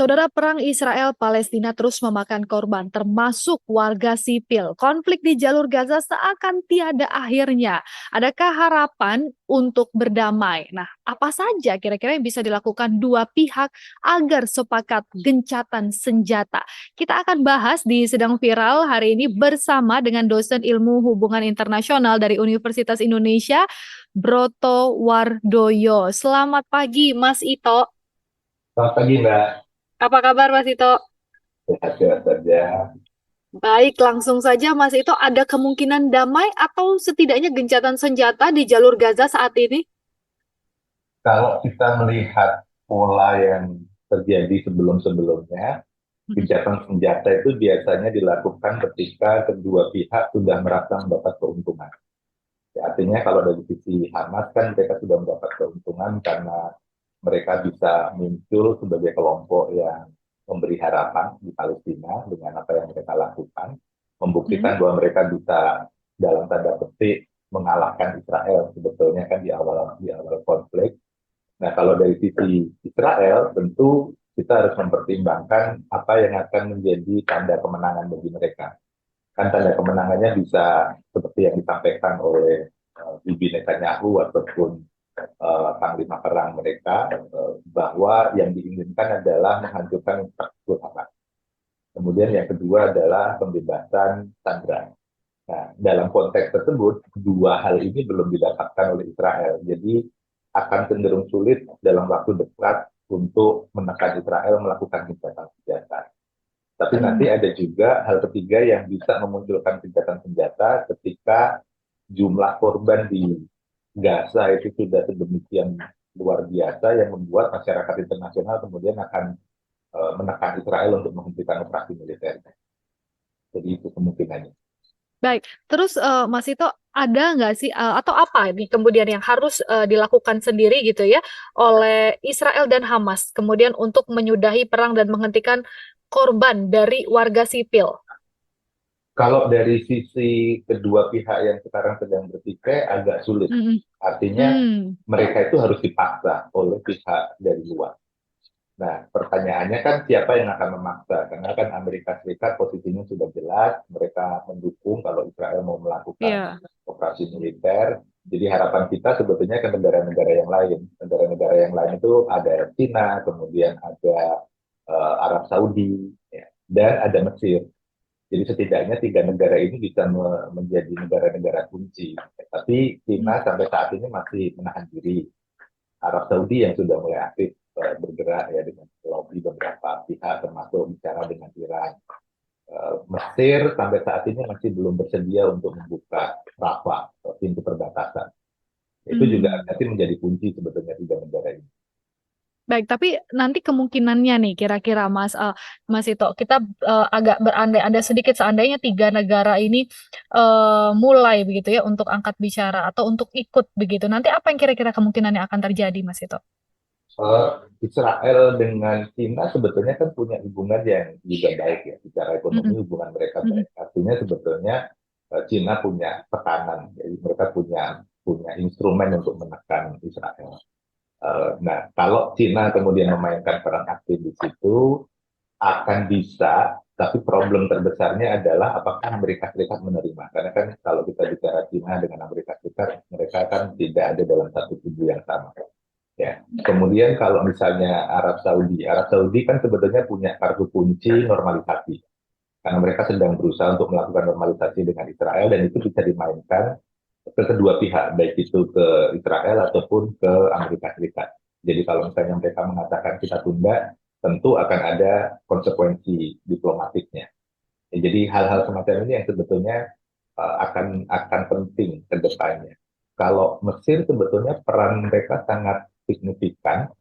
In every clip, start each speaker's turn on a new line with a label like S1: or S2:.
S1: Saudara, perang Israel-Palestina terus memakan korban, termasuk warga sipil. Konflik di jalur Gaza seakan tiada akhirnya. Adakah harapan untuk berdamai? Nah, apa saja kira-kira yang bisa dilakukan dua pihak agar sepakat gencatan senjata? Kita akan bahas di Sedang Viral hari ini bersama dengan dosen ilmu hubungan internasional dari Universitas Indonesia, Broto Wardoyo. Selamat pagi, Mas Ito.
S2: Selamat pagi Mbak,
S1: Apa kabar, Mas Ito?
S2: sehat-sehat saja.
S1: Baik, langsung saja Mas Ito, ada kemungkinan damai atau setidaknya gencatan senjata di jalur Gaza saat ini?
S2: Kalau kita melihat pola yang terjadi sebelum-sebelumnya,
S1: Mm-mm.
S2: gencatan senjata itu biasanya dilakukan ketika kedua pihak sudah merasa mendapat keuntungan. Ya, artinya kalau dari sisi Hamas kan mereka sudah mendapat keuntungan karena mereka bisa muncul sebagai kelompok yang memberi harapan di Palestina dengan apa yang mereka lakukan,
S1: Mm.
S2: membuktikan bahwa mereka bisa dalam tanda petik mengalahkan Israel sebetulnya kan di awal konflik. Nah, kalau dari sisi Israel tentu kita harus mempertimbangkan apa yang akan menjadi tanda kemenangan bagi mereka. Kan tanda kemenangannya bisa seperti yang disampaikan oleh Bibi Netanyahu ataupun panglima perang mereka, bahwa yang diinginkan adalah menghancurkan infrastruktur Hamas. Kemudian yang kedua adalah pembebasan sandera. Nah, dalam konteks tersebut, dua hal ini belum didapatkan oleh Israel. Jadi akan cenderung sulit dalam waktu dekat untuk menekan Israel melakukan gencatan senjata. Tapi nanti
S1: Mm.
S2: ada juga hal ketiga yang bisa memunculkan gencatan senjata ketika jumlah korban di Gaza itu sudah sedemikian luar biasa yang membuat masyarakat internasional kemudian akan menekan Israel untuk menghentikan operasi militernya. Jadi itu kemungkinannya.
S1: Baik, terus Mas Ito, ada nggak sih atau apa nih kemudian yang harus dilakukan sendiri gitu ya oleh Israel dan Hamas kemudian untuk menyudahi perang dan menghentikan korban dari warga sipil?
S2: Kalau dari sisi kedua pihak yang sekarang sedang bertikai agak sulit.
S1: Mm-mm.
S2: Artinya
S1: Hmm,
S2: mereka itu harus dipaksa oleh pihak dari luar. Nah, pertanyaannya kan siapa yang akan memaksa? Karena kan Amerika Serikat posisinya sudah jelas, mereka mendukung kalau Israel mau melakukan
S1: iya.
S2: operasi militer. Jadi harapan kita sebetulnya ke negara-negara yang lain. Negara-negara yang lain itu ada China, kemudian ada Arab Saudi, ya, dan ada Mesir. Jadi setidaknya tiga negara ini bisa menjadi negara-negara kunci. Tapi
S1: Mm.
S2: China sampai saat ini masih menahan diri. Arab Saudi yang sudah mulai aktif bergerak ya dengan lobby beberapa pihak termasuk bicara dengan Iran. Mesir sampai saat ini masih belum bersedia untuk membuka Rafah, pintu perbatasan. Itu juga
S1: Hmm.
S2: nanti menjadi kunci sebetulnya tiga negara ini.
S1: Baik, tapi nanti kemungkinannya nih kira-kira Mas Ito, kita agak berandai-andai sedikit seandainya tiga negara ini mulai begitu ya untuk angkat bicara atau untuk ikut begitu. Nanti apa yang kira-kira kemungkinan yang akan terjadi, Mas Ito?
S2: Uh, Israel dengan China sebetulnya kan punya hubungan yang juga baik ya, secara ekonomi
S1: Mm-mm.
S2: hubungan mereka
S1: Mm-mm.
S2: baik. Artinya sebetulnya China punya tekanan, jadi mereka punya punya instrumen untuk menekan Israel. Nah, kalau China kemudian memainkan peran aktif di situ, akan bisa, tapi problem terbesarnya adalah apakah Amerika Serikat menerima. Karena kan kalau kita bicara China dengan Amerika Serikat, mereka kan tidak ada dalam satu kubu yang sama. Ya. Kemudian kalau misalnya Arab Saudi kan sebetulnya punya kartu kunci normalisasi. Karena mereka sedang berusaha untuk melakukan normalisasi dengan Israel dan itu bisa dimainkan ke kedua pihak, baik itu ke Israel ataupun ke Amerika Serikat. Jadi kalau misalnya mereka mengatakan kita tunda, tentu akan ada konsekuensi diplomatiknya. Ya, jadi hal-hal semacam ini yang sebetulnya akan penting ke depannya. Kalau Mesir sebetulnya peran mereka sangat signifikan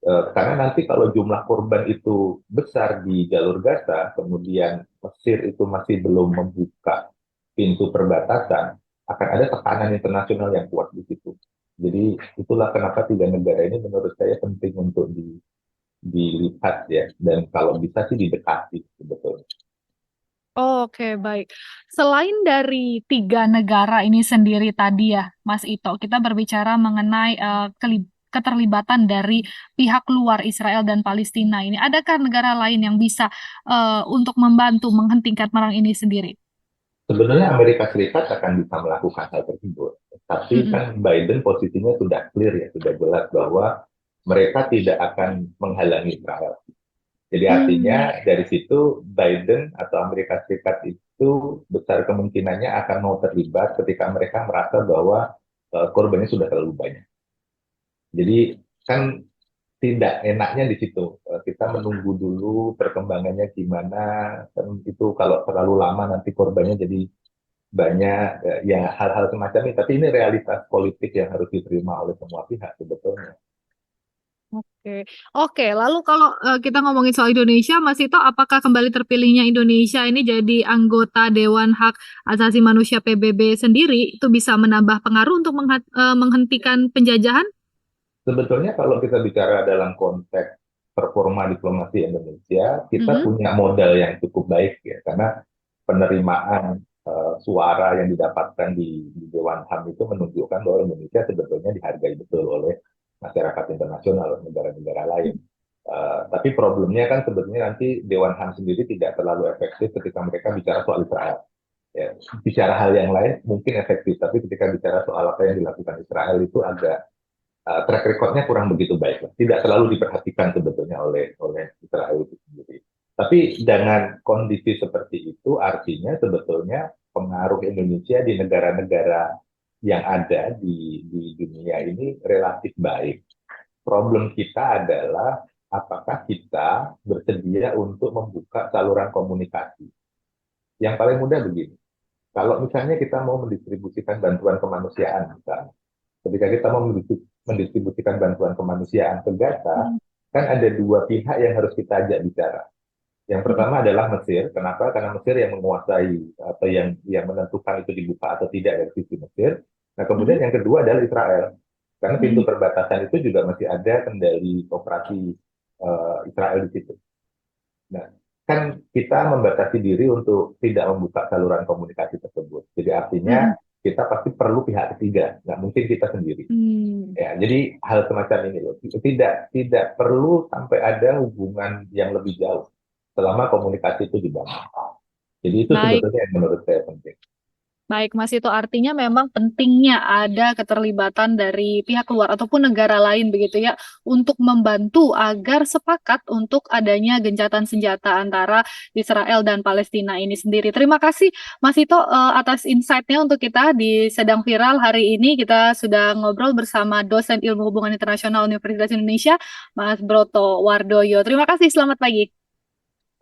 S2: karena nanti kalau jumlah korban itu besar di jalur Gaza, kemudian Mesir itu masih belum membuka pintu perbatasan, akan ada tekanan internasional yang kuat di situ. Jadi itulah kenapa tiga negara ini menurut saya penting untuk dilihat ya, dan kalau bisa sih didekati sebetulnya.
S1: Oke, baik. Selain dari tiga negara ini sendiri tadi ya, Mas Ito, kita berbicara mengenai keterlibatan dari pihak luar Israel dan Palestina ini. Adakah negara lain yang bisa untuk membantu menghentikan perang ini sendiri?
S2: Sebenarnya Amerika Serikat akan bisa melakukan hal tersebut, tapi
S1: Mm-mm.
S2: kan Biden posisinya sudah clear ya, sudah jelas bahwa mereka tidak akan menghalangi Israel. Jadi
S1: Hmm.
S2: artinya dari situ Biden atau Amerika Serikat itu besar kemungkinannya akan mau terlibat ketika mereka merasa bahwa korbannya sudah terlalu banyak. Jadi kan tidak enaknya di situ. Kita menunggu dulu perkembangannya gimana. Kan itu kalau terlalu lama nanti korbannya jadi banyak, ya hal-hal semacam ini. Tapi ini realitas politik yang harus diterima oleh semua pihak sebetulnya.
S1: Oke, oke. Lalu kalau kita ngomongin soal Indonesia, Mas Ito, apakah kembali terpilihnya Indonesia ini jadi anggota Dewan Hak Asasi Manusia PBB sendiri itu bisa menambah pengaruh untuk menghentikan penjajahan?
S2: Sebetulnya kalau kita bicara dalam konteks performa diplomasi Indonesia, kita
S1: Mhm.
S2: punya modal yang cukup baik ya, karena penerimaan suara yang didapatkan di Dewan HAM itu menunjukkan bahwa Indonesia sebetulnya dihargai betul oleh masyarakat internasional, oleh negara-negara lain. Tapi problemnya kan sebetulnya nanti Dewan HAM sendiri tidak terlalu efektif ketika mereka bicara soal Israel. Ya, bicara hal yang lain mungkin efektif, tapi ketika bicara soal apa yang dilakukan Israel itu agak track recordnya kurang begitu baik. Tidak terlalu diperhatikan sebetulnya oleh Israel itu sendiri. Tapi dengan kondisi seperti itu artinya sebetulnya pengaruh Indonesia di negara-negara yang ada di dunia ini relatif baik. Problem kita adalah apakah kita bersedia untuk membuka saluran komunikasi. Yang paling mudah begini, kalau misalnya kita mau mendistribusikan bantuan kemanusiaan, misalnya, ketika kita mau mendistribusikan bantuan kemanusiaan ke Gaza,
S1: Mhm.
S2: kan ada dua pihak yang harus kita ajak bicara. Yang
S1: Mhm.
S2: pertama adalah Mesir. Kenapa? Karena Mesir yang menguasai atau yang menentukan itu dibuka atau tidak dari sisi Mesir. Nah,
S1: Mhm.
S2: kemudian yang kedua adalah Israel. Karena pintu
S1: Mhm.
S2: perbatasan itu juga masih ada kendali operasi Israel di situ. Nah, kan kita membatasi diri untuk tidak membuka saluran komunikasi tersebut. Jadi artinya
S1: Mhm.
S2: kita pasti perlu pihak ketiga, nggak mungkin kita sendiri.
S1: Hmm.
S2: Ya, jadi hal semacam ini loh, tidak perlu sampai ada hubungan yang lebih jauh selama komunikasi itu dibangun. Jadi itu
S1: Baik.
S2: sebetulnya yang menurut saya penting.
S1: Baik, Mas, itu artinya memang pentingnya ada keterlibatan dari pihak luar ataupun negara lain begitu ya untuk membantu agar sepakat untuk adanya gencatan senjata antara Israel dan Palestina ini sendiri. Terima kasih Mas Ito atas insight-nya untuk kita di Sedang Viral hari ini. Kita sudah ngobrol bersama dosen Ilmu Hubungan Internasional Universitas Indonesia, Mas Broto Wardoyo. Terima kasih, selamat pagi.